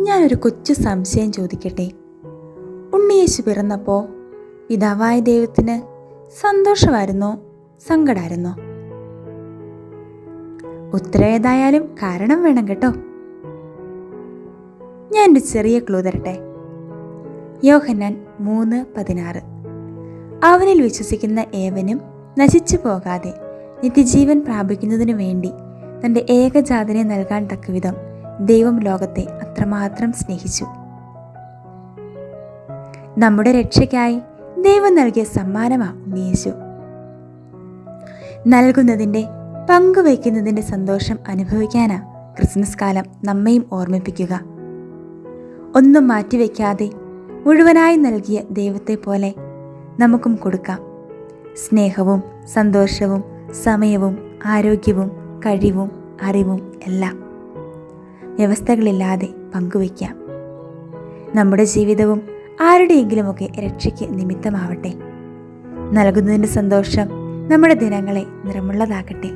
ഞാനൊരു കൊച്ചു സംശയം ചോദിക്കട്ടെ. ഉണ്ണിയേശു പിറന്നപ്പോൾ പിതാവായ ദൈവത്തിന് സന്തോഷമായിരുന്നോ സങ്കടമായിരുന്നോ? ഉത്തരം ഏതായാലും കാരണം വേണം കേട്ടോ. ഞാനൊരു ചെറിയ ക്ലൂ തരട്ടെ. യോഹന്നാൻ 3:16 അവനിൽ വിശ്വസിക്കുന്ന ഏവനും നശിച്ചു പോകാതെ നിത്യജീവൻ പ്രാപിക്കുന്നതിനു വേണ്ടി തൻ്റെ ഏകജാതനെ നൽകാൻ തക്കവിധം ദൈവം ലോകത്തെ അത്രമാത്രം സ്നേഹിച്ചു. നമ്മുടെ രക്ഷയ്ക്കായി ദൈവം നൽകിയ സമ്മാനമാണ് ഉണ്ണിയേശു. നൽകുന്നതിൻ്റെ പങ്കുവയ്ക്കുന്നതിൻ്റെ സന്തോഷം അനുഭവിക്കാനാ ക്രിസ്മസ് കാലം നമ്മയും ഓർമ്മിപ്പിക്കുക. ഒന്നും മാറ്റിവെക്കാതെ മുഴുവനായി നൽകിയ ദൈവത്തെ പോലെ നമുക്കും കൊടുക്കാം. സ്നേഹവും സന്തോഷവും സമയവും ആരോഗ്യവും കഴിവും അറിവും എല്ലാം വ്യവസ്ഥകളില്ലാതെ പങ്കുവയ്ക്കാം. നമ്മുടെ ജീവിതവും ആരുടെയെങ്കിലുമൊക്കെ രക്ഷയ്ക്ക് നിമിത്തമാവട്ടെ. നൽകുന്നതിൻ്റെ സന്തോഷം നമ്മുടെ ദിനങ്ങളെ നിറമുള്ളതാക്കട്ടെ.